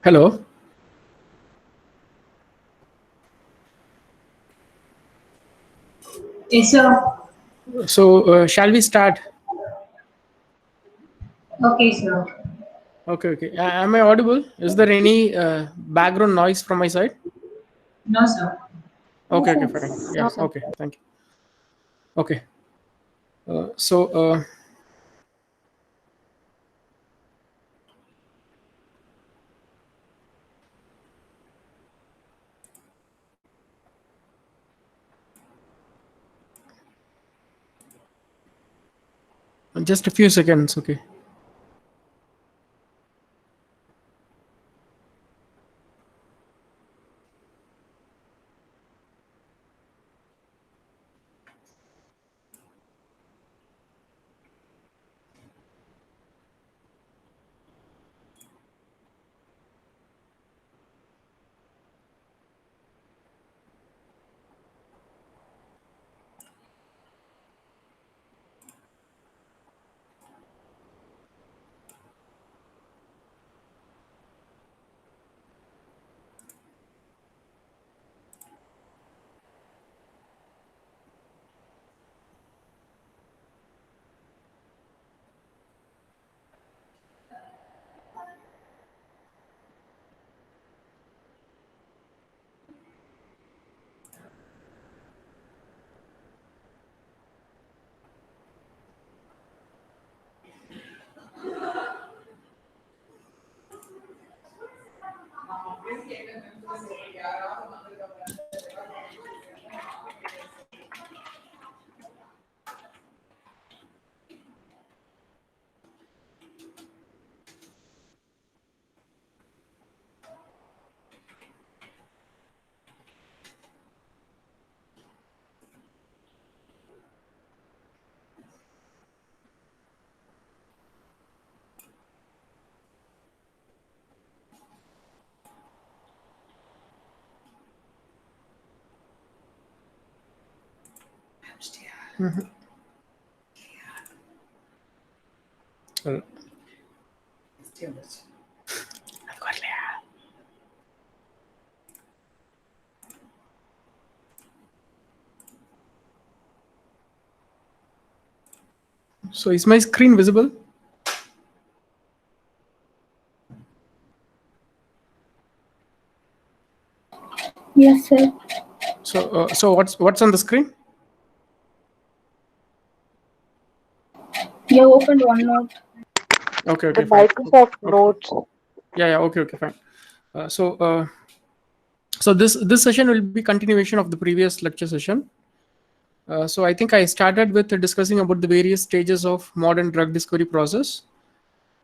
Hello. Yes, sir. So, shall we start? Okay, sir. Okay, okay. Am I audible? Is there any background noise from my side? No, sir. Okay, okay, fine. Yeah, No, sir. okay. Thank you. Okay. So, just a few seconds. Okay. Uh, So, is my screen visible? Yes, sir. So what's on the screen? You opened OneNote. Okay, The okay, fine. Microsoft Okay. Notes. Yeah, okay, okay, fine. So this session will be continuation of the previous lecture session. So I think I started with discussing about the various stages of modern drug discovery process.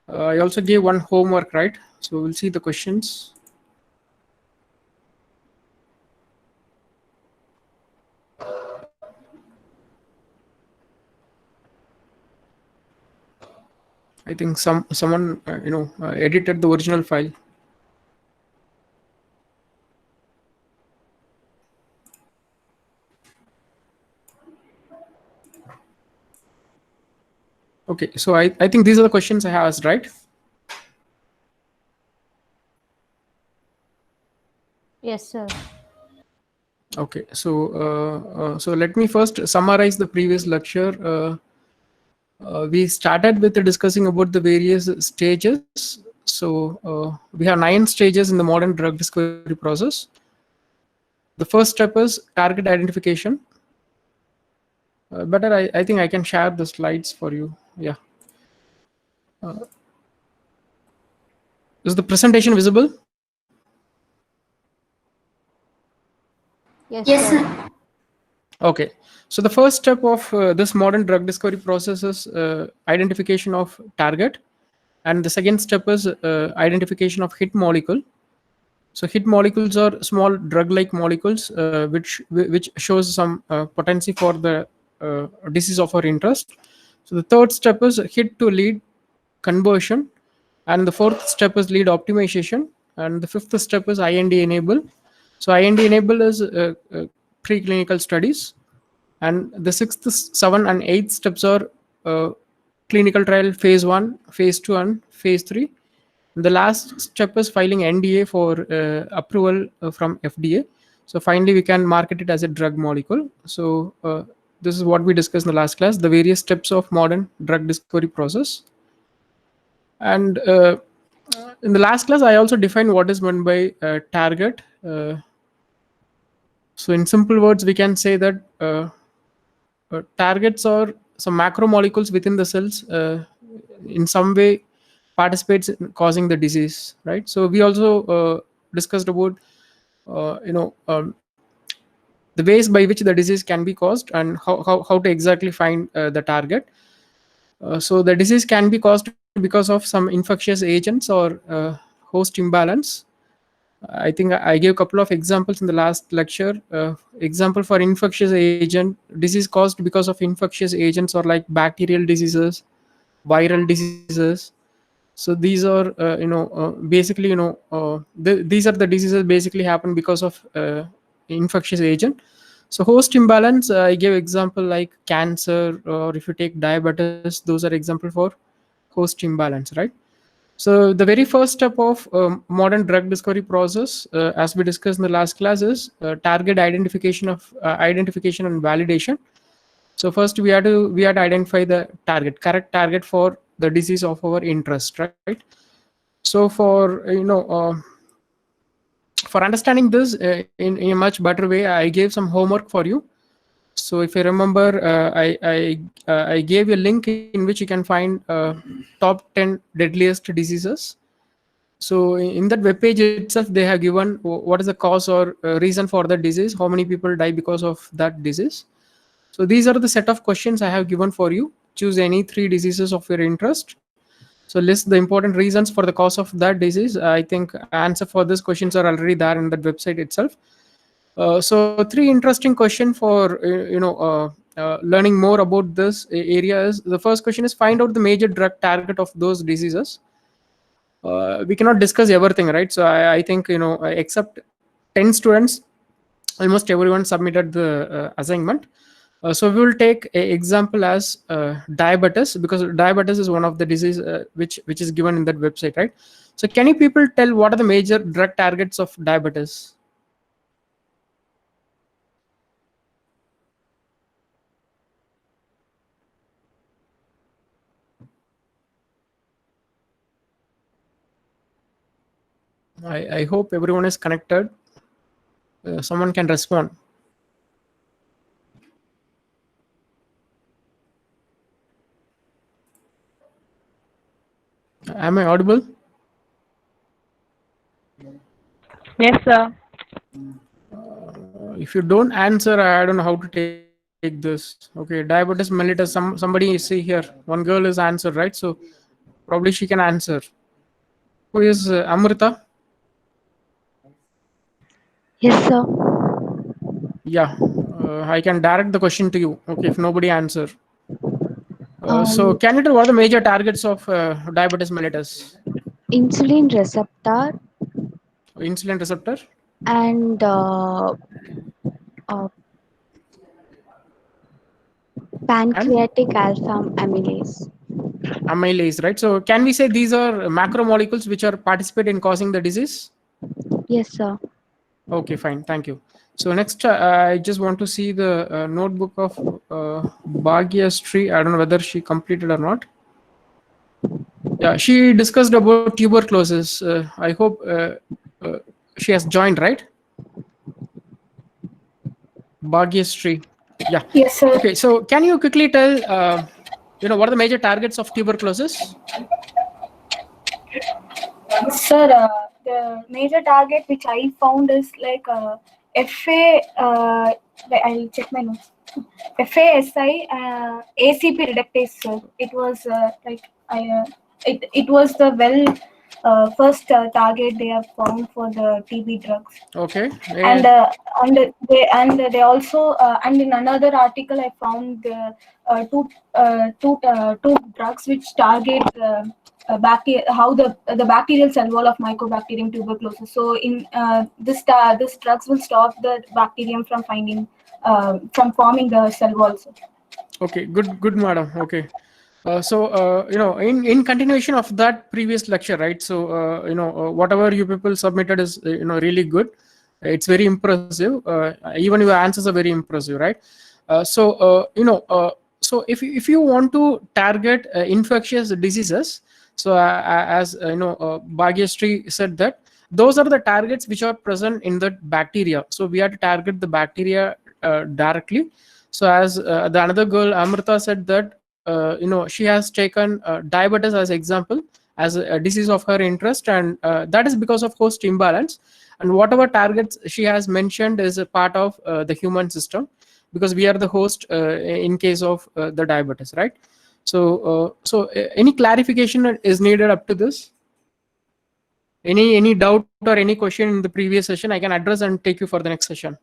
I also gave one homework, right? So we'll see the questions. I think someone edited the original file. Okay, so I think these are the questions I have asked, right? Yes, sir. Okay, so let me first summarize the previous lecture. We started with discussing about the various stages. So we have 9 stages in the modern drug discovery process. The first step is target identification. Better, I think I can share the slides for you. Yeah. Is the presentation visible? Yes, sir. Okay. So the first step of this modern drug discovery process is identification of target, and the second step is identification of hit molecule. So hit molecules are small drug-like molecules which shows some potency for the disease of our interest. So the third step is hit to lead conversion, and the fourth step is lead optimization, and the fifth step is IND enable. So IND enable is preclinical studies, and the sixth, seven, and eighth steps are clinical trial phase 1, phase 2, and phase 3. The last step is filing NDA for approval from FDA. So finally, we can market it as a drug molecule. So this is what we discussed in the last class, the various steps of modern drug discovery process. And in the last class, I also defined what is meant by target. So in simple words, we can say that targets are some macromolecules within the cells in some way participates in causing the disease, right? So we also discussed about the ways by which the disease can be caused and how to exactly find the target. So the disease can be caused because of some infectious agents or host imbalance. I think I gave a couple of examples in the last lecture. Example for infectious agent, disease caused because of infectious agents or like bacterial diseases, viral diseases. So these are basically these are the diseases basically happen because of infectious agent. So host imbalance, I gave example like cancer, or if you take diabetes, those are example for host imbalance, right? So the very first step of modern drug discovery process, as we discussed in the last class, is target identification and validation. So first we had to identify the correct target for the disease of our interest, right? So for understanding this in a much better way, I gave some homework for you. So if you remember, I gave you a link in which you can find top 10 deadliest diseases. So in that web page itself, they have given what is the cause or reason for the disease, how many people die because of that disease. So these are the set of questions I have given for you. Choose any 3 diseases of your interest. So list the important reasons for the cause of that disease. I think answer for these questions are already there in that website itself. So 3 interesting question for learning more about this area is, the first question is, find out the major drug target of those diseases. We cannot discuss everything, right? So I think except 10 students, almost everyone submitted the assignment. So we will take an example as diabetes, because diabetes is one of the disease which is given in that website, right? So can you people tell what are the major drug targets of diabetes? I hope everyone is connected. Someone can respond. Am I audible? Yes, sir. If you don't answer, I don't know how to take this. Okay, diabetes mellitus. Somebody see here. One girl is answered, right? So probably she can answer. Who is Amrita? Yes, sir. Yeah, I can direct the question to you. Okay, if nobody answer. So can you tell what are the major targets of diabetes mellitus? Insulin receptor Insulin receptor, and pancreatic alpha amylase. amylase, right? So can we say these are macromolecules which are participate in causing the disease? Yes, sir. Okay, fine. Thank you. So next, I just want to see the notebook of Bhagyashree. I don't know whether she completed or not. Yeah, she discussed about tuberculosis. I hope she has joined, right? Bhagyashree. Yeah. Yes, sir. Okay, so can you quickly tell, what are the major targets of tuberculosis? Sir, the major target which I found is like FA. I'll check my notes. FASI, ACP reductase. Sir. It was it was the first target they have found for the TB drugs. Okay. And they also and in another article I found two drugs which target bacteria, how the bacterial cell wall of Mycobacterium tuberculosis. So in this drugs will stop the bacterium from from forming the cell walls. Okay, good, madam. Okay. In continuation of that previous lecture, right? So, whatever you people submitted is, really good. It's very impressive. Even your answers are very impressive, right? So if you want to target infectious diseases, so as Bhagyashree said that those are the targets which are present in the bacteria. So we have to target the bacteria directly. So as the another girl Amrita said that she has taken diabetes as example as a disease of her interest, and that is because of host imbalance. And whatever targets she has mentioned is a part of the human system, because we are the host in case of the diabetes, right? So any clarification is needed up to this? Any doubt or any question in the previous session, I can address and take you for the next session.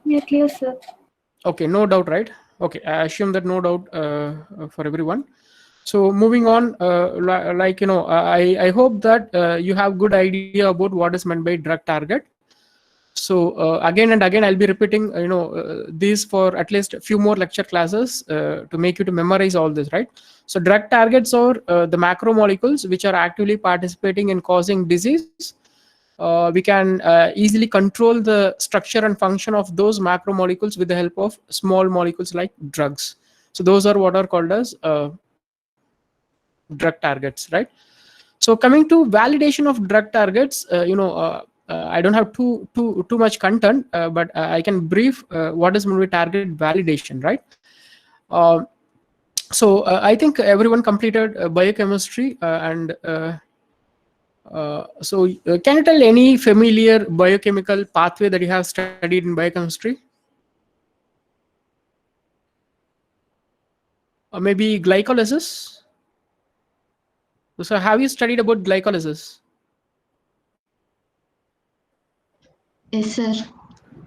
Yeah, clear, sir. Okay, no doubt, right? Okay, I assume that no doubt for everyone. So moving on, I hope that you have good idea about what is meant by drug target. So again and again, I'll be repeating, these for at least a few more lecture classes to make you to memorize all this, right? So drug targets are the macromolecules which are actively participating in causing disease. We can easily control the structure and function of those macromolecules with the help of small molecules like drugs. So those are what are called as drug targets, right? So coming to validation of drug targets, I don't have too much content, but I can brief what is meant by target validation, right? I think everyone completed biochemistry, and can you tell any familiar biochemical pathway that you have studied in biochemistry? Or maybe glycolysis? So have you studied about glycolysis? Yes, sir.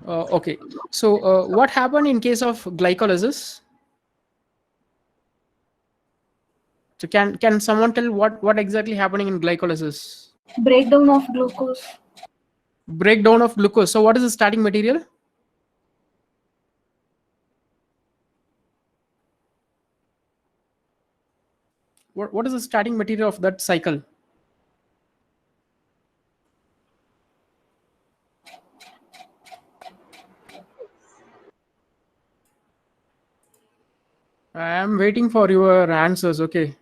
Okay. So what happened in case of glycolysis? So can someone tell what exactly happening in glycolysis? Breakdown of glucose. Breakdown of glucose. So what is the starting material? What is the starting material of that cycle? I am waiting for your answers. Okay.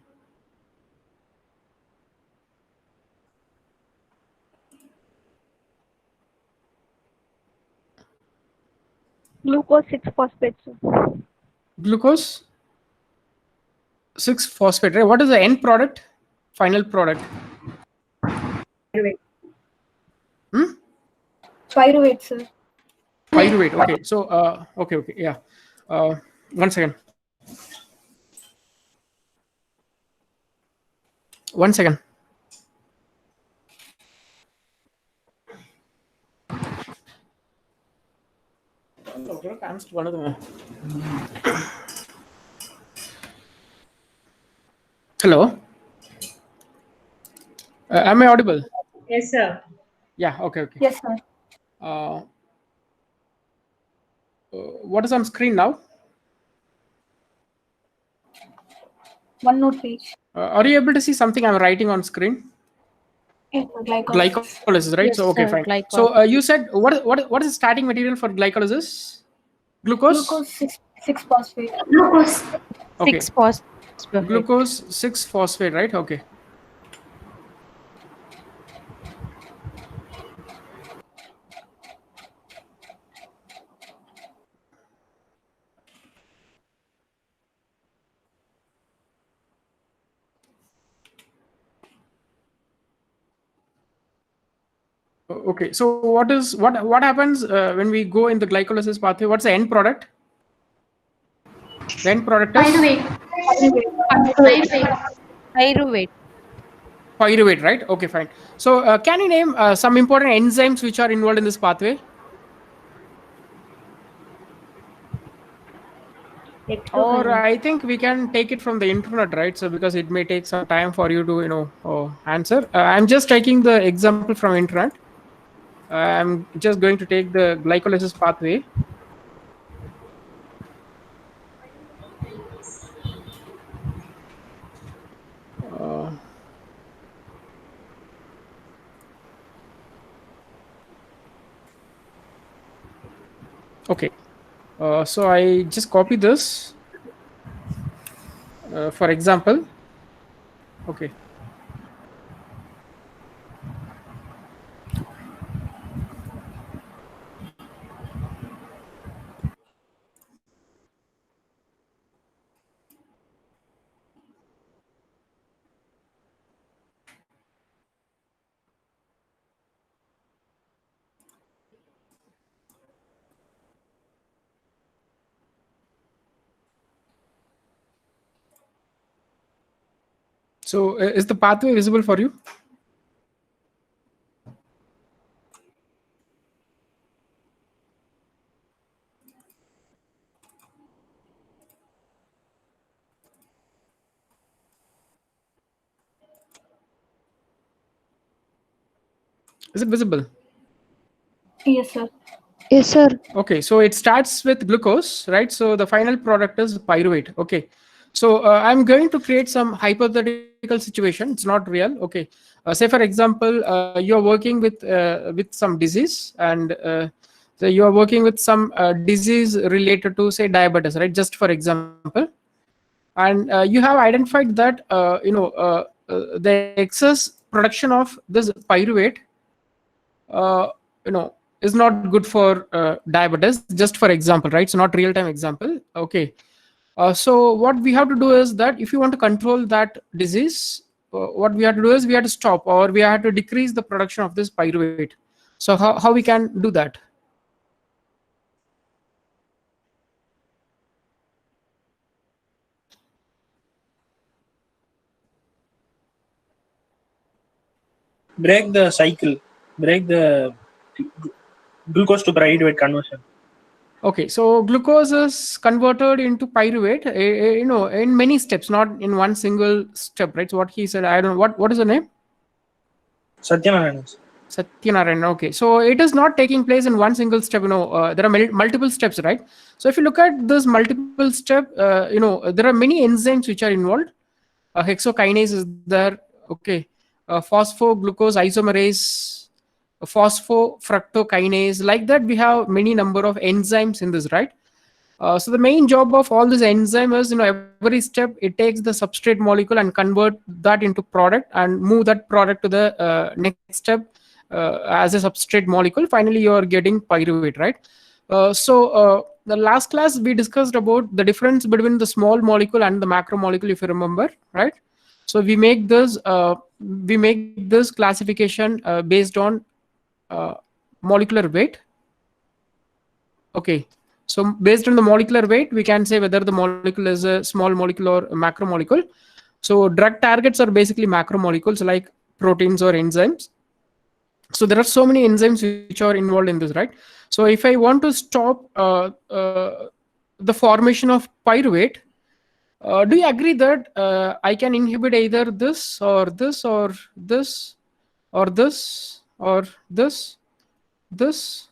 Glucose 6-phosphate. Glucose 6-phosphate, right? What is the end product? Final product? Hmm? Pyruvate, sir. Pyruvate. Okay. So okay. Yeah. 1 second. 1 second. Hello. Am I audible? Yes, sir. Yeah. Okay. Yes, sir. What is on screen now? OneNote page. Are you able to see something I'm writing on screen? Yes, sir. Glycolysis. Glycolysis, right? Yes, So okay, sir, fine. glycolysis. So you said what is the starting material for glycolysis? Glucose. Glucose 6-phosphate. Glucose. Okay. 6-phosphate. Glucose 6-phosphate, right? Okay. Okay. So what happens when we go in the glycolysis pathway? What's the end product? The end product is Pyruvate. pyruvate, right? Okay, fine. So can you name some important enzymes which are involved in this pathway? Or I think we can take it from the internet, right? So because it may take some time for you to answer. I'm just taking the example from internet. I'm just going to take the glycolysis pathway. Okay. So I just copy this. For example, okay. So is the pathway visible for you? Is it visible? Yes, sir. Yes, sir. Okay, so it starts with glucose, right? So the final product is pyruvate. Okay, so I'm going to create some hypothetical situation. It's not real. Okay, say for example, you're working with some disease, and so you're working with some disease related to, say, diabetes, right? Just for example, and you have identified that the excess production of this pyruvate uh, you know is not good for diabetes, just for example, right? So not real time example. Okay, so what we have to do is that if you want to control that disease, what we have to do is we have to stop, or we have to decrease the production of this pyruvate. So how we can do that? Break the cycle, break the glucose to pyruvate conversion. Okay, so glucose is converted into pyruvate, in many steps, not in one single step, right? So what he said, I don't know, what is the name? Satyanarayana. Satyanarayana. Okay, so it is not taking place in one single step. There are multiple steps, right? So if you look at this multiple step, there are many enzymes which are involved. Hexokinase is there. Okay, phosphoglucose isomerase, phosphofructokinase. Like that, we have many number of enzymes in this, right? So the main job of all this enzyme is, every step it takes the substrate molecule and convert that into product and move that product to the next step as a substrate molecule. Finally, you are getting pyruvate, right? So the last class we discussed about the difference between the small molecule and the macromolecule, if you remember, right? So we make this classification based on molecular weight. Okay, so based on the molecular weight, we can say whether the molecule is a small molecule or a macromolecule. So drug targets are basically macromolecules like proteins or enzymes. So there are so many enzymes which are involved in this, right? So if I want to stop the formation of pyruvate, do you agree that I can inhibit either this or this or this or this or this, this,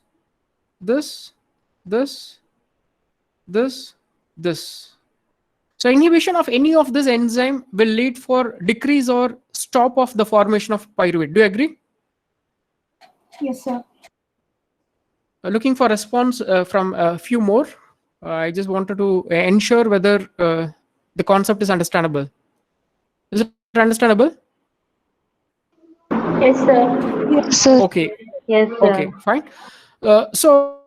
this, this? So inhibition of any of this enzyme will lead for decrease or stop of the formation of pyruvate. Do you agree? Yes, sir. Looking for response from a few more. I just wanted to ensure whether the concept is understandable. Is it understandable? Yes, sir. Yes, sir. Okay. Yes, sir. Okay, fine. So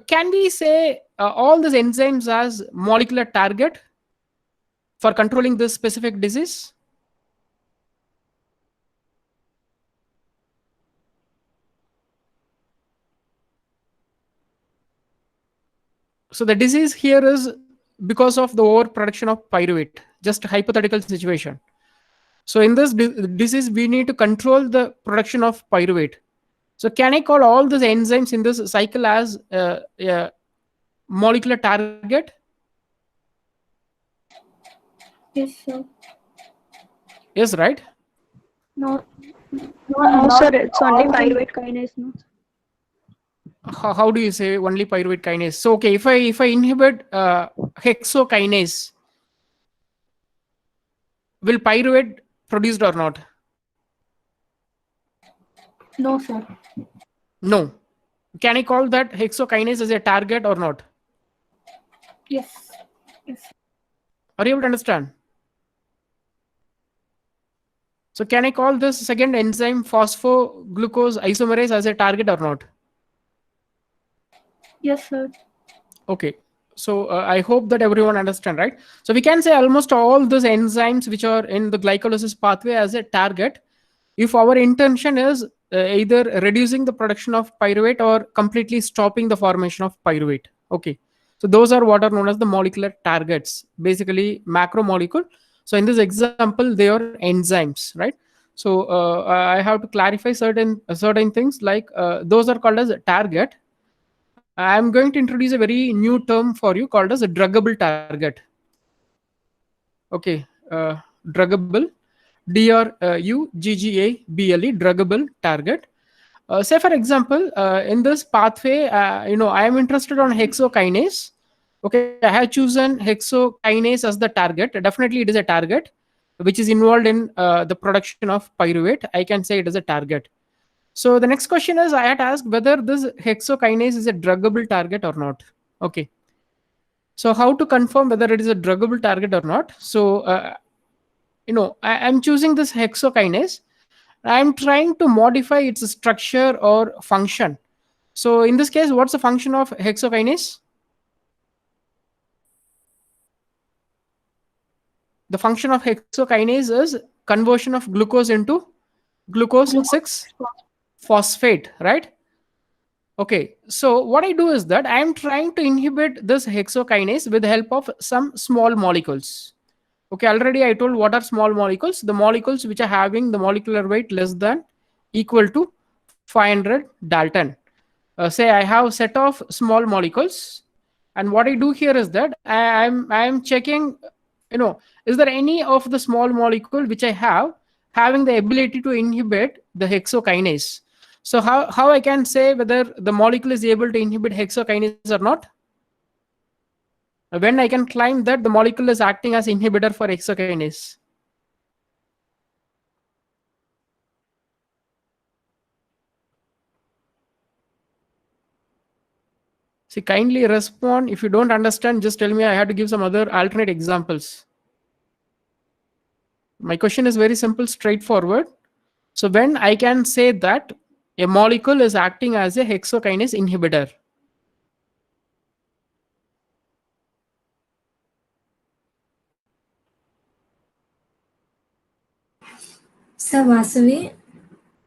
can we say all these enzymes as molecular target for controlling this specific disease? So the disease here is because of the overproduction of pyruvate, just a hypothetical situation. So in this disease, we need to control the production of pyruvate. So can I call all these enzymes in this cycle as a molecular target? Yes, sir. Yes, right? No, No, sir. It's only pyruvate kinase. No. How do you say only pyruvate kinase? So okay, if I inhibit hexokinase, will pyruvate produced or not? No, sir. No. can I call that hexokinase as a target or not? Yes. Yes. Are you able to understand? So can I call this second enzyme phosphoglucose isomerase as a target or not? Yes, sir. Okay. So I hope that everyone understand, right? So we can say almost all those enzymes which are in the glycolysis pathway as a target if our intention is either reducing the production of pyruvate or completely stopping the formation of pyruvate. Okay. So those are what are known as the molecular targets, basically macromolecule. So in this example, they are enzymes, right? So I have to clarify certain things like those are called as a target. I'm going to introduce a very new term for you called as a druggable target. Okay, druggable, druggable, druggable target. Say for example, in this pathway, I am interested on hexokinase. Okay, I have chosen hexokinase as the target. Definitely, it is a target which is involved in the production of pyruvate. I can say it is a target. So the next question is, I had asked whether this hexokinase is a druggable target or not. Okay. So how to confirm whether it is a druggable target or not? So, I'm choosing this hexokinase. I'm trying to modify its structure or function. So in this case, what's the function of hexokinase? The function of hexokinase is conversion of glucose into glucose 6 phosphate, right? Okay, so what I do is that I am trying to inhibit this hexokinase with the help of some small molecules. Okay, already I told what are small molecules. The molecules which are having the molecular weight less than equal to 500 Dalton. Say I have set of small molecules, and what I do here is that I am checking, is there any of the small molecule which I have having the ability to inhibit the hexokinase. So how I can say whether the molecule is able to inhibit hexokinase or not? When I can claim that the molecule is acting as inhibitor for hexokinase. See, kindly respond. If you don't understand, just tell me. I have to give some other alternate examples. My question is very simple, straightforward. So when I can say that a molecule is acting as a hexokinase inhibitor. So Vasavi,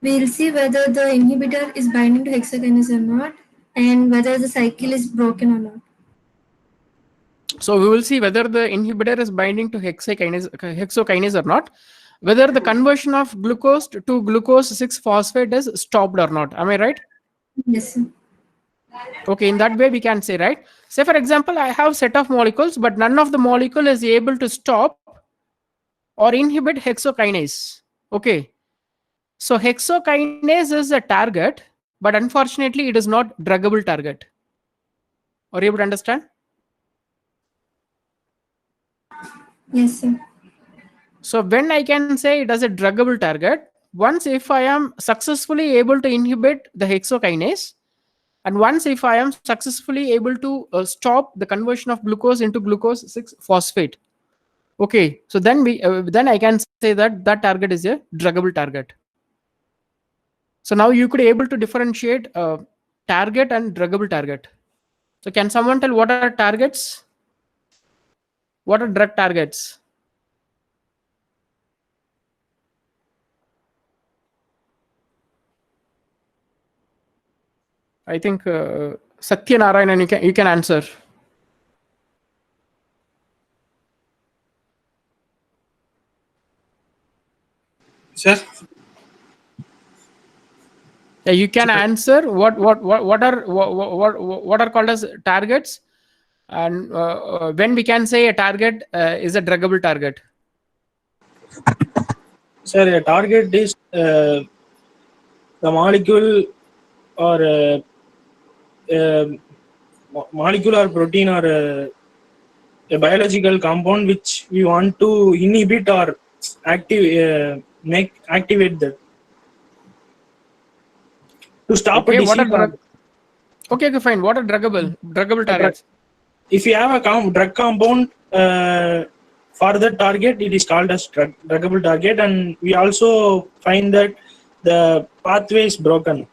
we'll see whether the inhibitor is binding to hexokinase or not, and whether the cycle is broken or not. So we will see whether the inhibitor is binding to hexokinase or not, whether the conversion of glucose to glucose 6 phosphate is stopped or not. Am I right? Yes, sir. Okay, in that way we can say, right? Say for example, I have set of molecules, but none of the molecule is able to stop or inhibit hexokinase. Okay, so hexokinase is a target, but unfortunately it is not druggable target. Are you able to understand? Yes, sir. So when I can say it as a druggable target, once if I am successfully able to inhibit the hexokinase, and once if I am successfully able to stop the conversion of glucose into glucose 6 phosphate, okay, so then then I can say that that target is a druggable target. So now you could be able to differentiate target and druggable target. So can someone tell what are targets? What are drug targets? I think Satya Narayanan, you can answer. Sir, Yeah, you can answer what are called as targets, and when we can say a target is a druggable target. sir, a target is the molecule or molecule or protein or a biological compound which we want to inhibit or activate that to stop Okay, a what are disease. Okay, fine. What are druggable targets? If you have a drug compound for the target, it is called as druggable target, and we also find that the pathway is broken.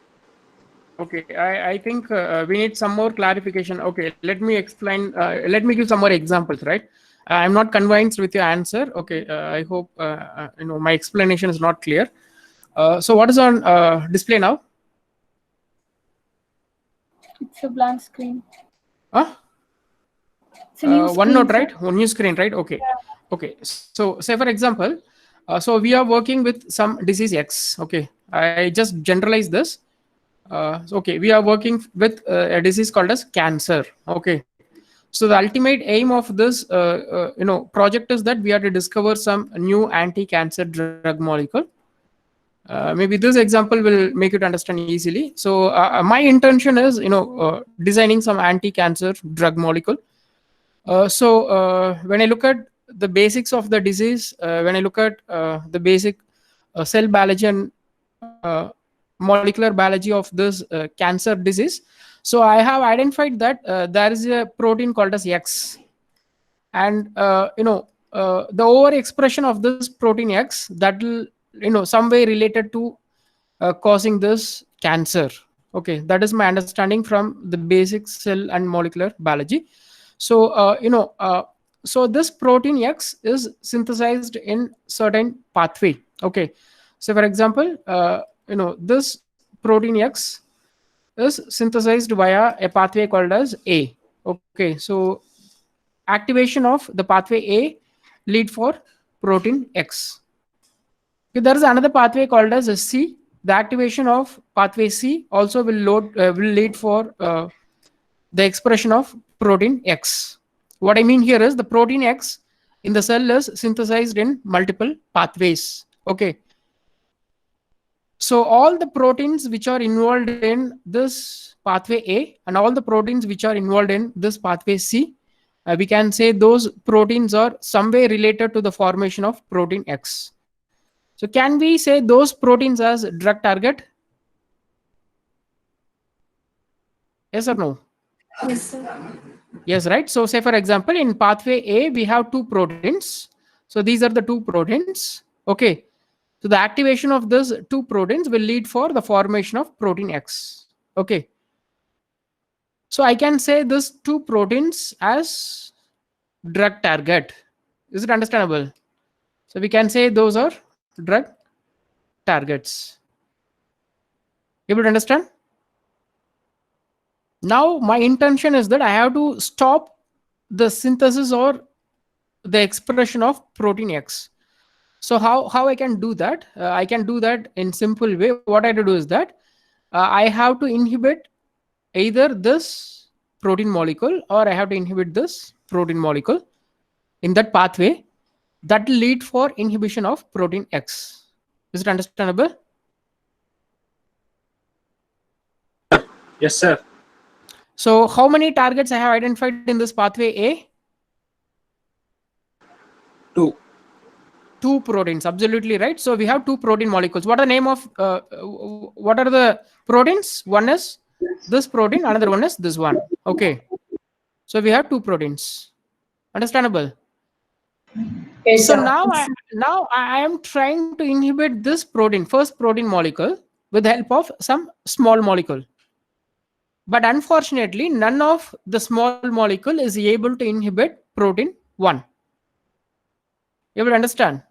Okay, I think we need some more clarification. Okay, let me explain. Let me give some more examples, right? I'm not convinced with your answer. Okay, I hope my explanation is not clear. So what is on display now? It's a blank screen. Huh? It's a new OneNote, screen, right? One new screen, right? Okay. Okay. So say for example, so we are working with some disease X. Okay, I just generalize this. Okay, we are working with a disease called as cancer. Okay, so the ultimate aim of this project is that we have to discover some new anti-cancer drug molecule. Maybe this example will make it understand easily. So my intention is designing some anti-cancer drug molecule. So when I look at the basics of the disease, when I look at the basic cell biology and molecular biology of this cancer disease, so I have identified that there is a protein called as X, and the overexpression of this protein X that will some way related to causing this cancer. Okay, that is my understanding from the basic cell and molecular biology. So so this protein X is synthesized in certain pathway. Okay, so for example, this protein X is synthesized via a pathway called as A. Okay, so activation of the pathway A lead for protein X. Okay, there is another pathway called as C. The activation of pathway C also will lead for the expression of protein X. What I mean here is the protein X in the cell is synthesized in multiple pathways. Okay. So all the proteins which are involved in this pathway A and all the proteins which are involved in this pathway C, we can say those proteins are some way related to the formation of protein X. So can we say those proteins as drug target? Yes or no? Yes, sir. Yes, right. So say for example, in pathway A, we have two proteins. So these are the two proteins. Okay. So the activation of these two proteins will lead for the formation of protein X. Okay. So I can say these two proteins as drug target. Is it understandable? So we can say those are drug targets. Able to understand? Now my intention is that I have to stop the synthesis or the expression of protein X. So how I can do that? I can do that in simple way. What I have to do is that I have to inhibit either this protein molecule or I have to inhibit this protein molecule in that pathway that will lead for inhibition of protein X. Is it understandable? Yes, sir. So how many targets I have identified in this pathway A? 2. Two proteins, absolutely right. So we have two protein molecules. What are the name of what are the proteins? One is this protein, another one is this one. Okay, so we have two proteins. Understandable? Yes, So sir. now I am trying to inhibit this protein, first protein molecule, with the help of some small molecule. But unfortunately, none of the small molecule is able to inhibit protein 1. You will understand.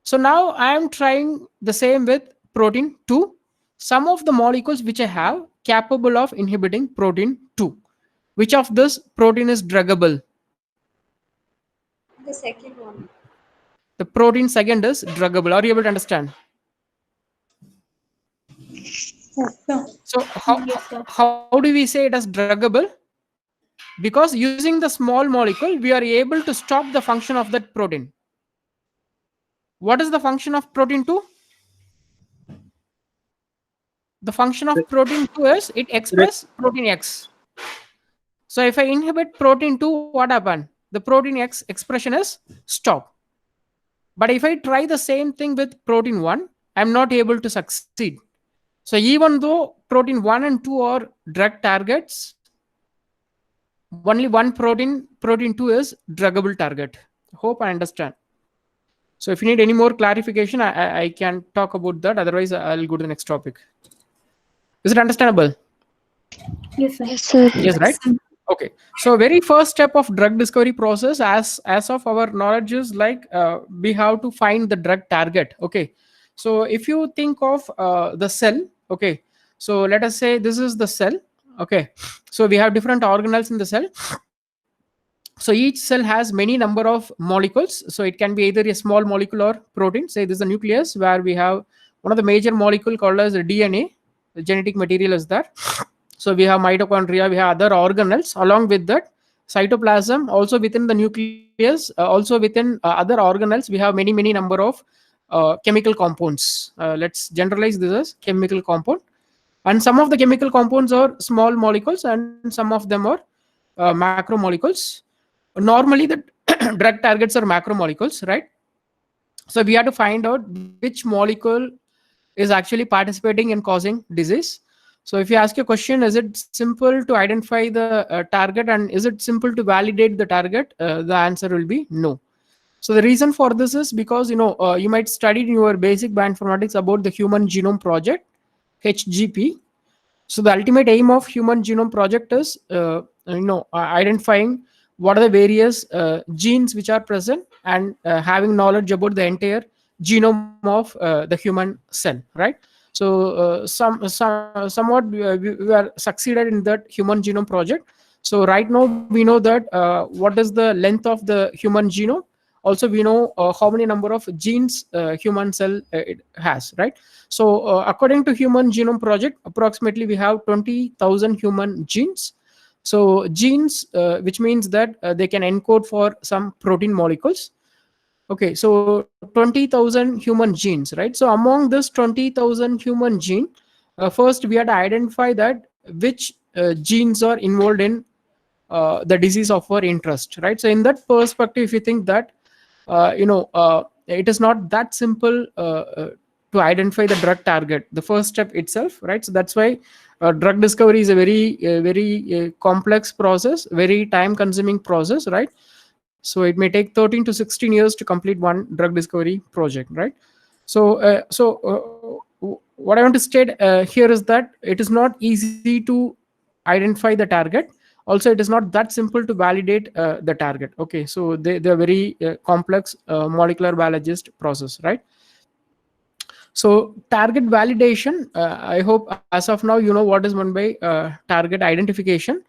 So now I am trying the same with protein 2. Some of the molecules which I have capable of inhibiting protein 2. Which of this protein is druggable? The second one. The protein second is druggable. Are you able to understand? Yes, sir. So Yes, sir. how do we say it as druggable? Because using the small molecule, we are able to stop the function of that protein. What is the function of protein 2? The function of protein 2 is it expresses protein X. So if I inhibit protein 2, what happened? The protein X expression is stopped. But if I try the same thing with protein 1, I'm not able to succeed. So even though protein 1 and 2 are drug targets, only one protein 2 is druggable target. Hope I understand. So if you need any more clarification, I can talk about that. Otherwise, I'll go to the next topic. Is it understandable? Yes, sir. Yes, sir. Yes, right? Okay. So very first step of drug discovery process, as of our knowledge, is like we have to find the drug target. Okay. So if you think of the cell, okay. So let us say this is the cell. Okay. So we have different organelles in the cell. So each cell has many number of molecules. So it can be either a small molecule or protein. Say this is the nucleus, where we have one of the major molecule called as DNA. The genetic material is there. So we have mitochondria, we have other organelles. Along with that, cytoplasm, also within the nucleus, also within other organelles, we have many number of chemical compounds. Let's generalize this as chemical compound. And some of the chemical compounds are small molecules, and some of them are macromolecules. Normally, the drug targets are macromolecules, right? So we have to find out which molecule is actually participating in causing disease. So if you ask a question, is it simple to identify the target, and is it simple to validate the target? The answer will be no. So the reason for this is because you might study in your basic bioinformatics about the Human Genome Project, HGP. So the ultimate aim of Human Genome Project is identifying what are the various genes which are present, and having knowledge about the entire genome of the human cell, right? So somewhat we are succeeded in that Human Genome Project. So right now we know that what is the length of the human genome. Also we know how many number of genes human cell it has, right? So according to Human Genome Project, approximately we have 20,000 human genes. So genes, which means that they can encode for some protein molecules. Okay, so 20,000 human genes, right? So among this 20,000 human gene, first we have to identify that which genes are involved in the disease of our interest, right? So in that perspective, if you think that it is not that simple to identify the drug target, the first step itself, right? So that's why drug discovery is a very complex process, very time-consuming process, right? So it may take 13 to 16 years to complete one drug discovery project, right? So what I want to state here is that it is not easy to identify the target. Also, it is not that simple to validate the target. Okay, so they're very complex molecular biologist process, right? So target validation, I hope as of now you know what is meant by target identification.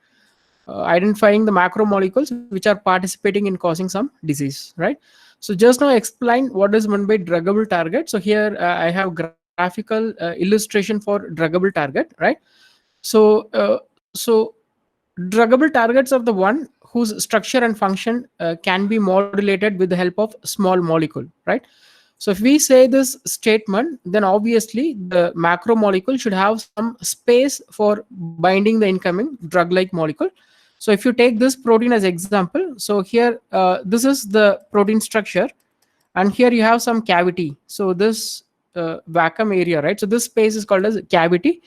Identifying the macromolecules which are participating in causing some disease, right? So just now explain what is meant by druggable target. So here I have graphical illustration for druggable target, right? So druggable targets are the one whose structure and function can be modulated with the help of small molecule, right? So if we say this statement, then obviously the macromolecule should have some space for binding the incoming drug-like molecule. So if you take this protein as example, so here this is the protein structure, and here you have some cavity. So this vacuum area, right? So this space is called as cavity.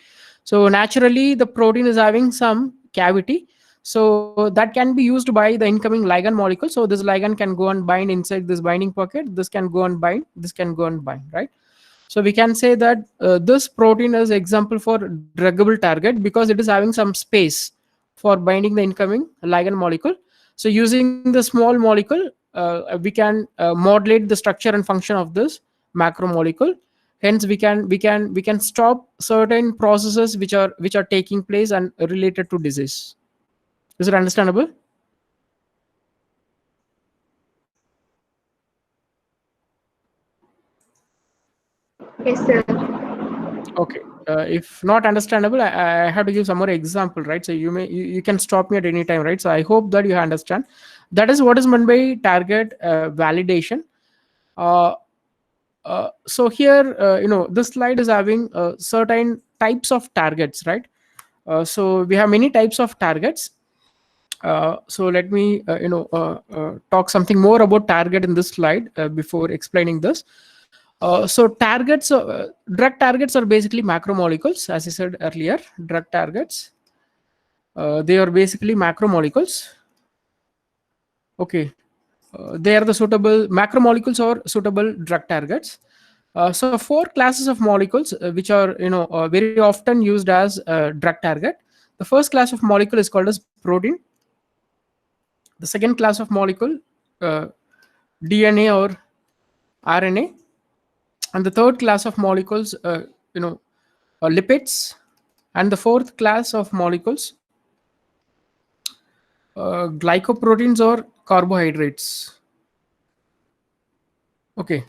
So naturally the protein is having some cavity, so that can be used by the incoming ligand molecule. So this ligand can go and bind inside this binding pocket, this can go and bind, this can go and bind, right? So we can say that this protein is example for druggable target because it is having some space for binding the incoming ligand molecule. So using the small molecule, we can modulate the structure and function of this macromolecule. Hence we can stop certain processes which are taking place and related to disease. Is it understandable? Yes, sir. Okay. If not understandable, I have to give some more example, right? So you can stop me at any time, right? So I hope that you understand. That is what is meant by target validation. So here, this slide is having certain types of targets, right? So we have many types of targets. So let me talk something more about target in this slide before explaining this. So targets, drug targets are basically macromolecules, as I said earlier. Drug targets, they are basically macromolecules. Okay, they are the suitable macromolecules or suitable drug targets. So 4 classes of molecules which are very often used as drug target. The first class of molecule is called as protein. The second class of molecule, DNA or RNA, and the third class of molecules, lipids, and the fourth class of molecules, glycoproteins or carbohydrates. Okay.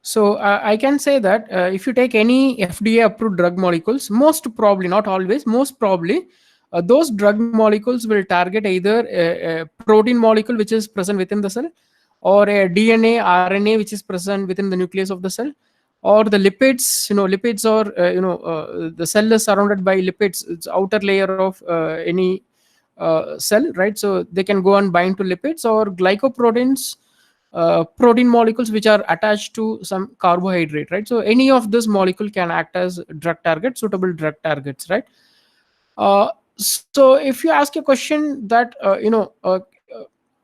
So I can say that if you take any FDA approved drug molecules, most probably, not always, most probably, those drug molecules will target either a protein molecule which is present within the cell, or a DNA, RNA which is present within the nucleus of the cell, or the lipids. Lipids are, the cell is surrounded by lipids. It's outer layer of any cell, right? So they can go and bind to lipids, or glycoproteins, protein molecules which are attached to some carbohydrate, right? So any of this molecule can act as drug target, suitable drug targets, right? So if you ask a question that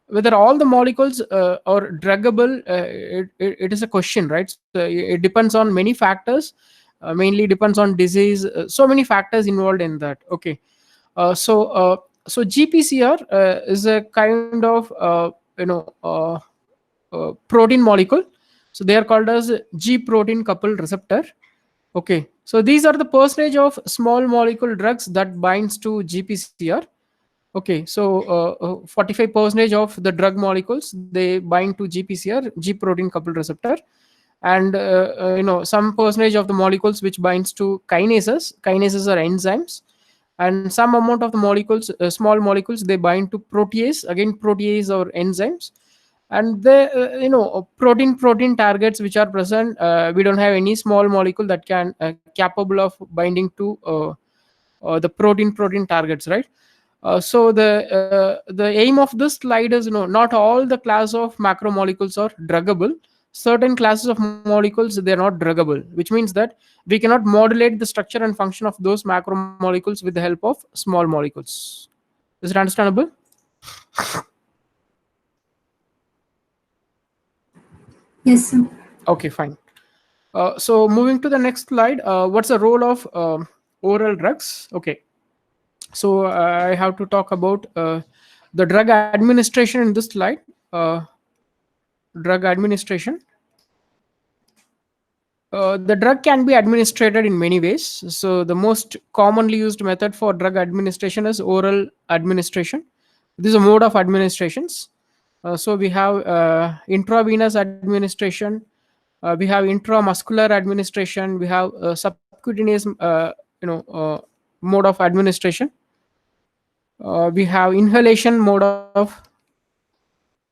whether all the molecules are druggable, it is a question, right? So it depends on many factors, mainly depends on disease, so many factors involved in that. Okay. So GPCR is a kind of protein molecule. So they are called as G protein coupled receptor. Okay, so these are the percentage of small molecule drugs that binds to GPCR. Okay, so 45% of the drug molecules, they bind to GPCR, G protein coupled receptor, and some percentage of the molecules which binds to kinases. Kinases are enzymes, and some amount of the molecules, small molecules, they bind to protease. Again, protease or enzymes. And the protein targets which are present, we don't have any small molecule that can capable of binding to the protein targets, right? So the aim of this slide is, not all the class of macromolecules are druggable. Certain classes of molecules, they're not druggable, which means that we cannot modulate the structure and function of those macromolecules with the help of small molecules. Is it understandable? Yes, sir. Okay, fine. So moving to the next slide, what's the role of oral drugs? Okay, so I have to talk about the drug administration in this slide. Drug administration. The drug can be administered in many ways. So the most commonly used method for drug administration is oral administration. This is a mode of administrations. So we have intravenous administration, we have intramuscular administration, we have subcutaneous mode of administration, we have inhalation mode of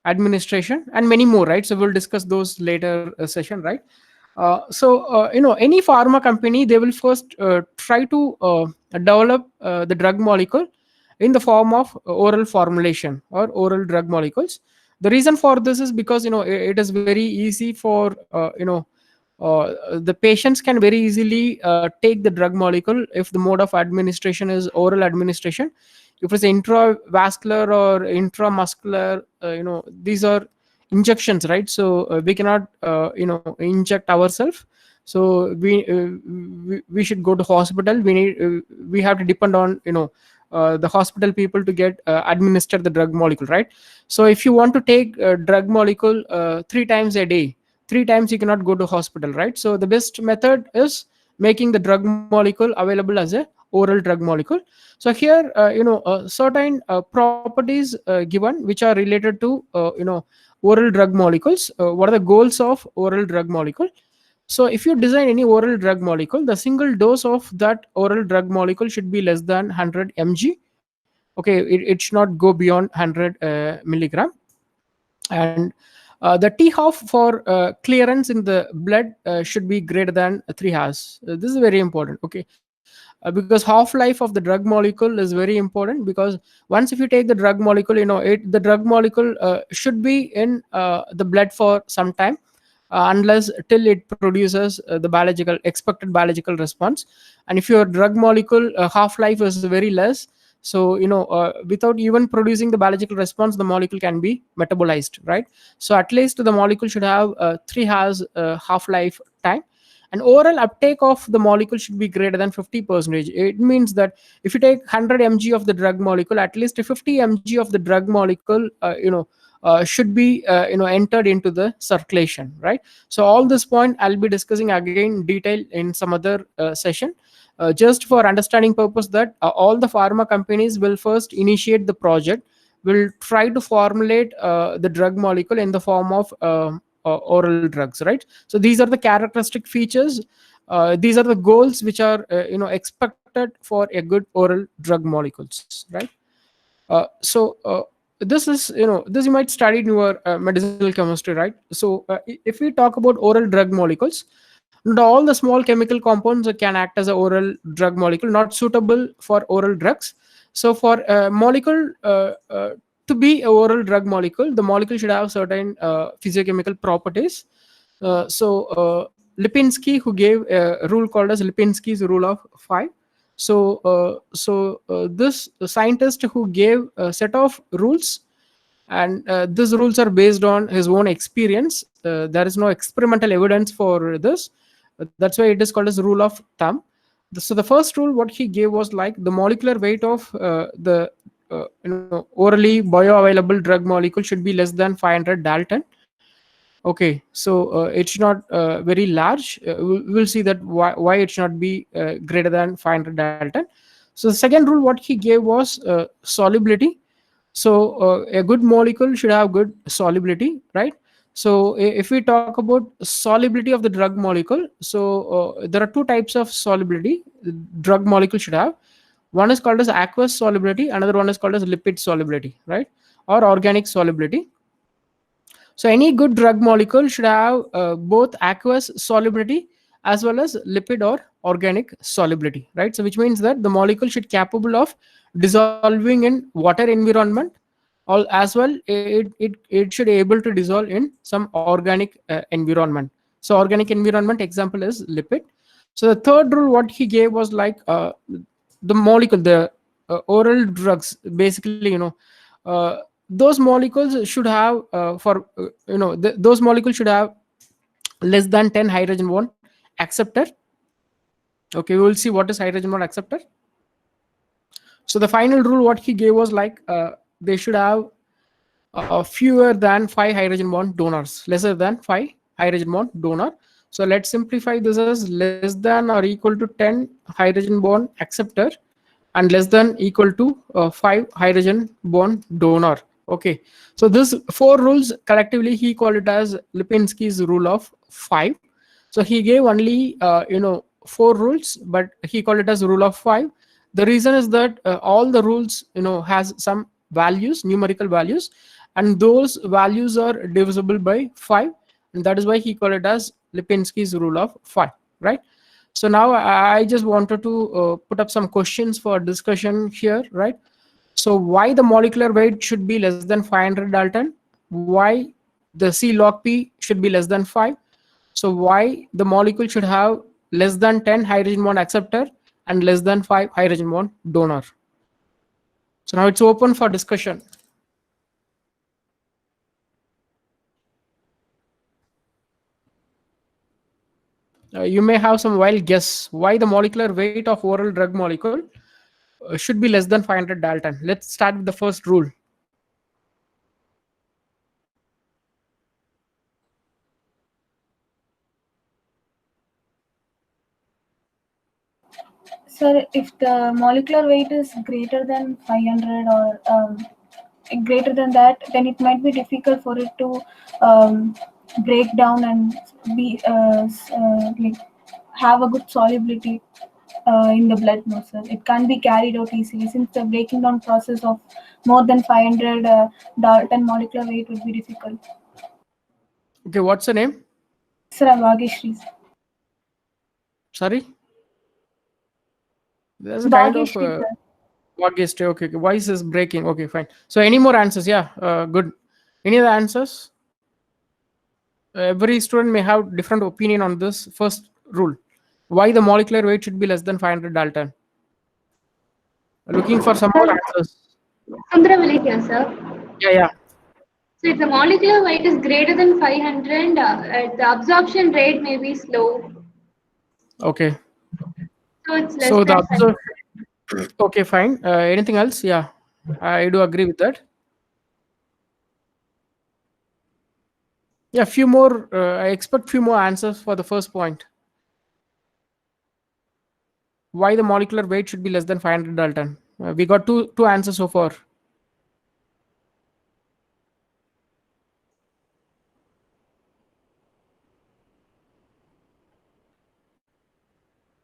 administration, and many more, right? So we'll discuss those later session, right? Any pharma company, they will first try to develop the drug molecule in the form of oral formulation or oral drug molecules. The reason for this is because it is very easy for the patients can very easily take the drug molecule if the mode of administration is oral administration. If it's intravascular or intramuscular, these are injections, right? So we cannot inject ourselves. So we should go to hospital. We have to depend on the hospital people to get administer the drug molecule, right? So if you want to take a drug molecule 3 times a day, 3 times you cannot go to hospital, right? So the best method is making the drug molecule available as a oral drug molecule. So here certain properties given which are related to oral drug molecules. What are the goals of oral drug molecule? So if you design any oral drug molecule, the single dose of that oral drug molecule should be less than 100 mg. Okay, it should not go beyond 100 milligram. And the T-half for clearance in the blood should be greater than 3 hours. This is very important, okay? Because half-life of the drug molecule is very important, because once if you take the drug molecule, the drug molecule should be in the blood for some time. unless till it produces the biological expected biological response. And if your drug molecule half-life is very less, so without even producing the biological response, the molecule can be metabolized, right? So at least the molecule should have 3 hours half-life time, and oral uptake of the molecule should be greater than 50%. It means that if you take 100 mg of the drug molecule, at least 50 mg of the drug molecule should be entered into the circulation, right? So all this point I'll be discussing again detail in some other session, just for understanding purpose, that all the pharma companies will first initiate the project, will try to formulate the drug molecule in the form of oral drugs, right? So these are the characteristic features, these are the goals which are expected for a good oral drug molecules, right? So this is this you might study in your medicinal chemistry, right? So if we talk about oral drug molecules, not all the small chemical compounds can act as an oral drug molecule, not suitable for oral drugs. So for a molecule to be an oral drug molecule, the molecule should have certain physiochemical properties. Lipinski, who gave a rule called as Lipinski's rule of 5. This scientist who gave a set of rules, and these rules are based on his own experience. There is no experimental evidence for this. That's why it is called as rule of thumb. So the first rule what he gave was like the molecular weight of the orally bioavailable drug molecule should be less than 500 Dalton. Okay, so it should not very large. We'll see that why it should not be greater than 500 Dalton. So the second rule what he gave was solubility. So a good molecule should have good solubility, right? So if we talk about solubility of the drug molecule, so there are 2 types of solubility the drug molecule should have. One is called as aqueous solubility, another one is called as lipid solubility, right? Or organic solubility. So any good drug molecule should have both aqueous solubility as well as lipid or organic solubility, right? So which means that the molecule should capable of dissolving in water environment, or as well it should be able to dissolve in some organic environment. So organic environment example is lipid. So the third rule what he gave was like the molecule, the oral drugs, basically those molecules should have those molecules should have less than 10 hydrogen bond acceptor. Okay, we will see what is hydrogen bond acceptor. So the final rule what he gave was like they should have fewer than 5 hydrogen bond donors, lesser than 5 hydrogen bond donor. So let's simplify this as less than or equal to 10 hydrogen bond acceptor and less than equal to 5 hydrogen bond donor. Okay, so this 4 rules collectively he called it as Lipinski's rule of 5. So he gave only 4 rules, but he called it as rule of 5. The reason is that all the rules has some values, numerical values, and those values are divisible by 5, and that is why he called it as Lipinski's rule of 5, right? So now I just wanted to put up some questions for discussion here, right? So why the molecular weight should be less than 500 Dalton? Why the C log P should be less than 5? So why the molecule should have less than 10 hydrogen bond acceptor and less than 5 hydrogen bond donor? So now it's open for discussion. You may have some wild guess why the molecular weight of oral drug molecule should be less than 500 Dalton. Let's start with the first rule. Sir, if the molecular weight is greater than 500 or greater than that, then it might be difficult for it to break down and be like have a good solubility in the blood. No, sir, it can't be carried out easily since the breaking down process of more than 500 Dalton molecular weight would be difficult. Okay, what's the name? Sir, I'm Vageshri. Sorry? There's a kind of Vageshri, sir. August. Okay, voice is breaking. Okay, fine. So any more answers? Yeah, good. Any other answers? every student may have different opinion on this first rule. Why the molecular weight should be less than 500 Dalton? Looking for some more answers. Sundaravali here, sir. Yeah. So if the molecular weight is greater than 500, the absorption rate may be slow. Okay. So it's less So the than 500. okay, fine. Anything else? Yeah, I do agree with that. Yeah, few more. I expect few more answers for the first point. Why the molecular weight should be less than 500 Dalton? We got two answers so far.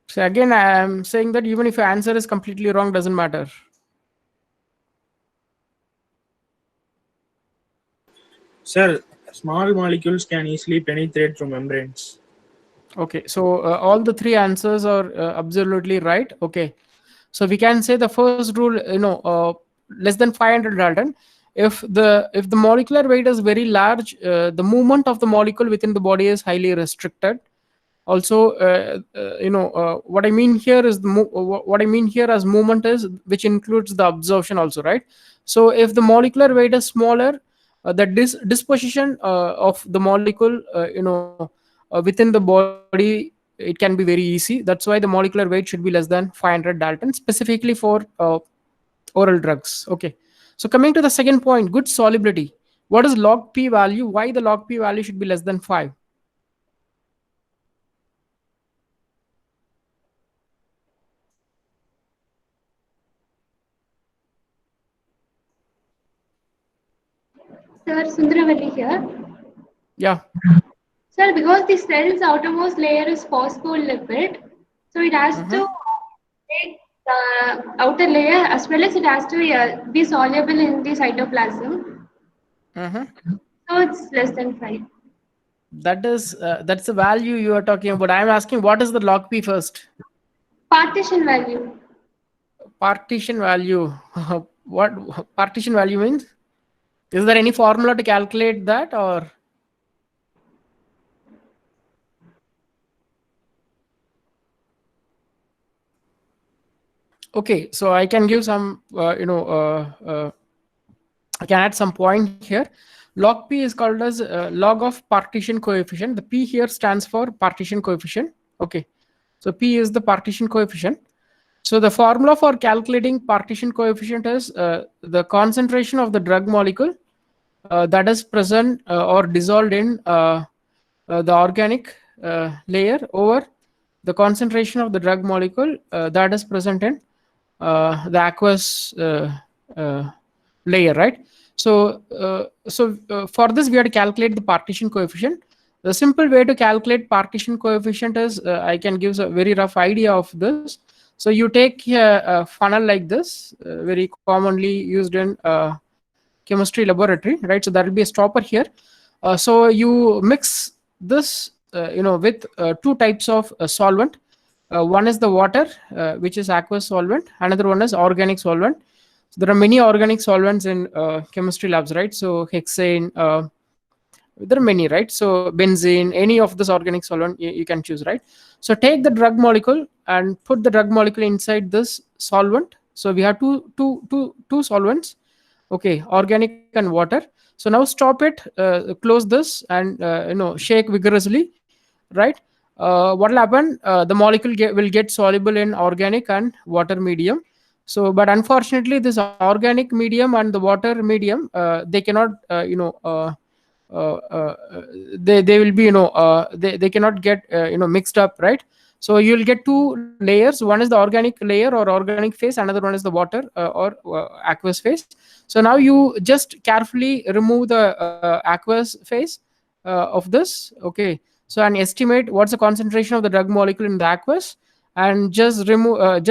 So again, I am saying that even if your answer is completely wrong, doesn't matter. Sir, small molecules can easily penetrate through membranes. Okay, so all the three answers are absolutely right. Okay, so we can say the first rule, less than 500 Dalton. If the molecular weight is very large, the movement of the molecule within the body is highly restricted. Also, what I mean here is what I mean here as movement is which includes the absorption also, right? So if the molecular weight is smaller, the disposition of the molecule, within the body, it can be very easy. That's why the molecular weight should be less than 500 Dalton, specifically for oral drugs. Okay, so coming to the second point, good solubility. What is log p value? Why the log p value should be less than 5? Sir, Sundaravali here. Yeah. Sir, because the cell's outermost layer is phospholipid, so it has to take the outer layer as well as it has to be soluble in the cytoplasm. So it's less than 5. That's the value you are talking about. I'm asking what is the log p first? Partition value. Partition value. What partition value means? Is there any formula to calculate that, or? Okay, so I can give some, I can add some point here. Log p is called as log of partition coefficient. The p here stands for partition coefficient. Okay, so p is the partition coefficient. So the formula for calculating partition coefficient is the concentration of the drug molecule that is present or dissolved in the organic layer over the concentration of the drug molecule that is present in the aqueous layer, right? So for this we have to calculate the partition coefficient. The simple way to calculate partition coefficient is I can give a very rough idea of this. So you take a funnel like this, very commonly used in chemistry laboratory, right? So there will be a stopper here. So you mix this, with two types of solvent. One is the water, which is aqueous solvent. Another one is organic solvent. So there are many organic solvents in chemistry labs, right? So hexane, there are many, right? So benzene, any of this organic solvent you can choose, right? So take the drug molecule and put the drug molecule inside this solvent. So we have two solvents, okay, organic and water. So now stop it, close this, and shake vigorously, right? What will happen? The molecule will get soluble in organic and water medium. So, but unfortunately, this organic medium and the water medium, they cannot, they will be, they cannot get, mixed up, right? So you'll get two layers. One is the organic layer or organic phase. Another one is the water or aqueous phase. So now you just carefully remove the aqueous phase of this. Okay. So and estimate what's the concentration of the drug molecule in the aqueous, and just remove,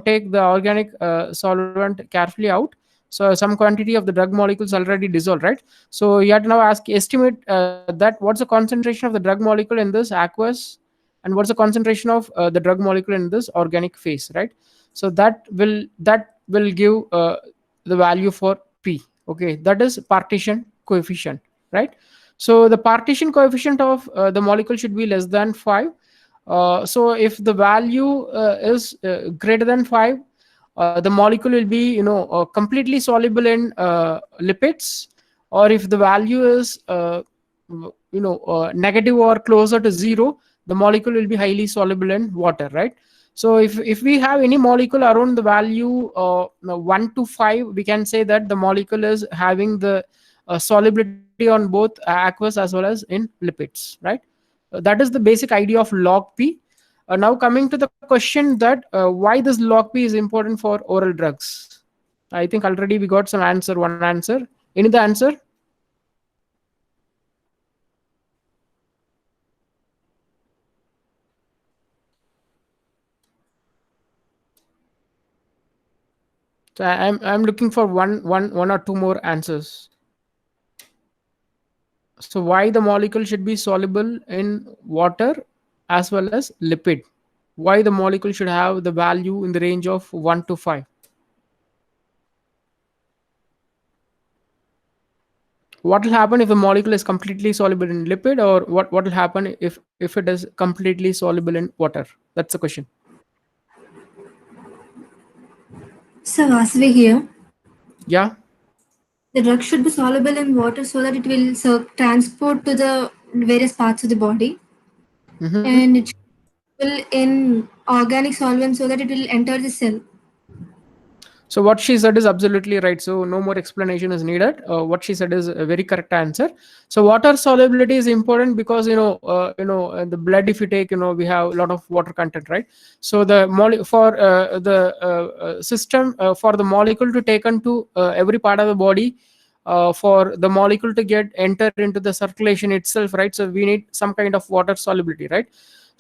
take the organic solvent carefully out. So some quantity of the drug molecules already dissolved, right? So you have to now estimate that what's the concentration of the drug molecule in this aqueous, and what's the concentration of the drug molecule in this organic phase, right? So that will give the value for p. Okay, that is partition coefficient, right? So the partition coefficient of the molecule should be less than 5. So if the value is greater than 5, the molecule will be completely soluble in lipids, or if the value is negative or closer to 0, the molecule will be highly soluble in water, right? So if we have any molecule around the value 1 to 5, we can say that the molecule is having the solubility on both aqueous as well as in lipids, right? That is the basic idea of log P. Now coming to the question that why this log P is important for oral drugs. I think already we got some answer, one answer. Any other answer? So I'm looking for one or two more answers. So why the molecule should be soluble in water as well as lipid? Why the molecule should have the value in the range of 1 to 5? What will happen if the molecule is completely soluble in lipid, or what will happen if it is completely soluble in water? That's the question. So Vasavi here. Yeah. The drug should be soluble in water so that it will transport to the various parts of the body, and it should be soluble in organic solvent so that it will enter the cell. So what she said is absolutely right. So no more explanation is needed. What she said is a very correct answer. So water solubility is important because the blood, if you take, we have a lot of water content, right? So the system for the molecule to take into every part of the body, for the molecule to get enter into the circulation itself, right? So we need some kind of water solubility, right?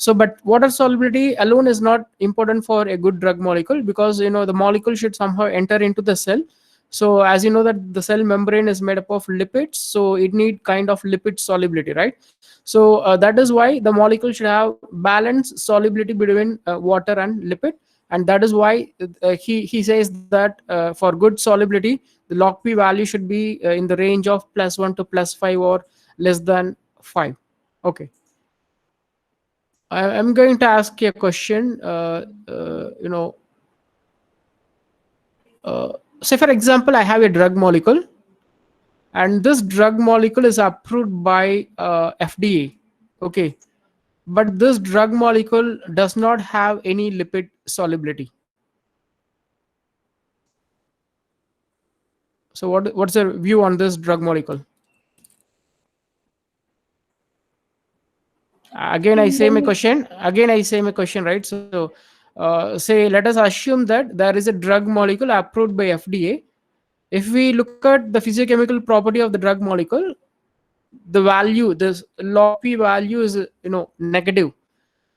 So, but water solubility alone is not important for a good drug molecule, because the molecule should somehow enter into the cell. So as you know that the cell membrane is made up of lipids, so it need kind of lipid solubility, right? So that is why the molecule should have balanced solubility between water and lipid, and that is why he says that for good solubility, the log P value should be in the range of +1 to +5 or less than 5. Okay. I'm going to ask you a question. Say for example, I have a drug molecule, and this drug molecule is approved by FDA. Okay, but this drug molecule does not have any lipid solubility. So what's your view on this drug molecule? Again I say my question, right? So say let us assume that there is a drug molecule approved by FDA. If we look at the physiochemical property of the drug molecule, the value, this log P value is negative.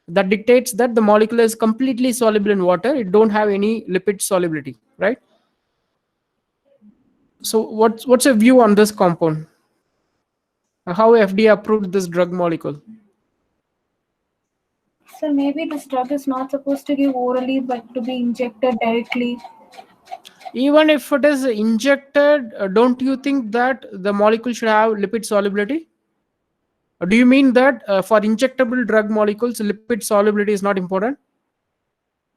That dictates that the molecule is completely soluble in water. It don't have any lipid solubility, right? So what's your view on this compound? How FDA approved this drug molecule? So maybe this drug is not supposed to give orally, but to be injected directly. Even if it is injected, don't you think that the molecule should have lipid solubility? Or do you mean that for injectable drug molecules, lipid solubility is not important?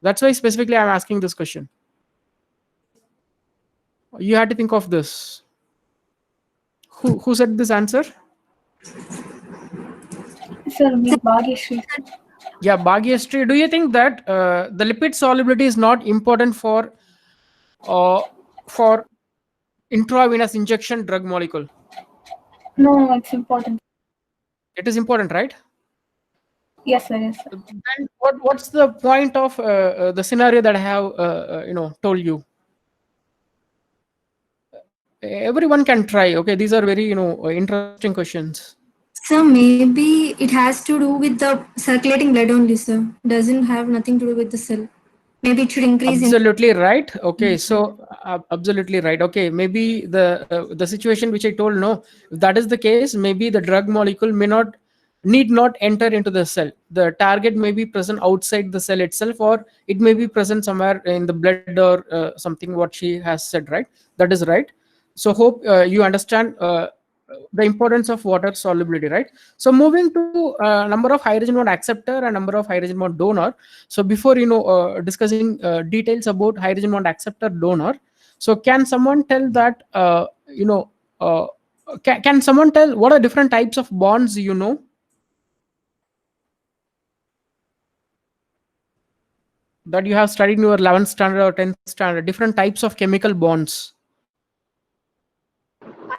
That's why specifically I'm asking this question. You had to think of this. Who said this answer? Sir, me, Bhagyashree. Yeah, Bhagyashree. Do you think that the lipid solubility is not important for intravenous injection drug molecule? No, it's important. It is important, right? Yes, sir. Yes, sir. Then what's the point of the scenario that I have told you? Everyone can try. Okay, these are very interesting questions. So maybe it has to do with the circulating blood only, sir. Doesn't have nothing to do with the cell. Maybe it should increase. Absolutely right. Okay, so absolutely right. Okay, maybe the situation which I told, no, if that is the case, maybe the drug molecule need not enter into the cell. The target may be present outside the cell itself, or it may be present somewhere in the blood or something. What she has said, right? That is right. So hope you understand the importance of water solubility, right? So moving to number of hydrogen bond acceptor and number of hydrogen bond donor. So before discussing details about hydrogen bond acceptor donor, so can someone tell that can someone tell what are different types of bonds that you have studied in your 11th standard or 10th standard, different types of chemical bonds?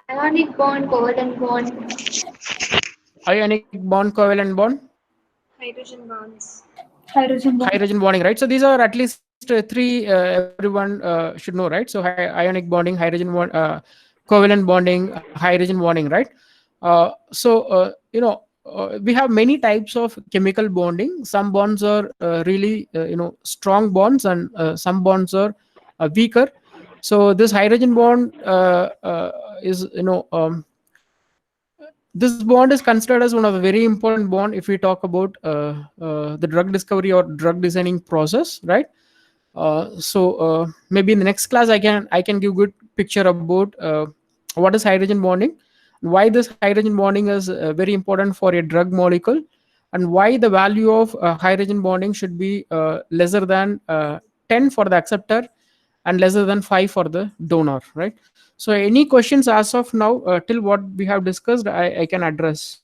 Ionic bond, covalent bond. Ionic bond, covalent bond, Hydrogen bonds. Hydrogen bond. hydrogen bonding, right? So these are at least three everyone should know, right? So ionic bonding, hydrogen bond, covalent bonding, hydrogen bonding, right? We have many types of chemical bonding. Some bonds are really strong bonds, and some bonds are weaker. So this hydrogen bond is this bond is considered as one of the very important bond if we talk about the drug discovery or drug designing process, right? Maybe in the next class I can give good picture about what is hydrogen bonding, why this hydrogen bonding is very important for a drug molecule, and why the value of hydrogen bonding should be lesser than 10 for the acceptor and lesser than 5 for the donor, right? So any questions as of now till what we have discussed, I can address.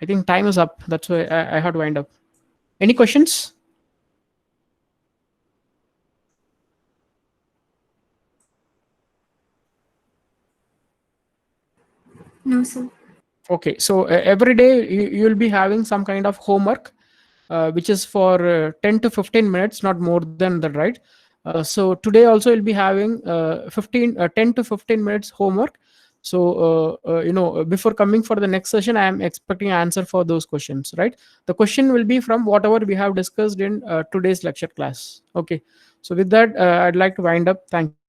I think time is up. That's why I had to wind up. Any questions? No, sir. Okay, so every day you'll be having some kind of homework, which is for 10 to 15 minutes, not more than that, right? So today also you'll be having 10 to 15 minutes homework. So before coming for the next session, I am expecting answer for those questions, right? The question will be from whatever we have discussed in today's lecture class. Okay, so with that, I'd like to wind up. Thank you.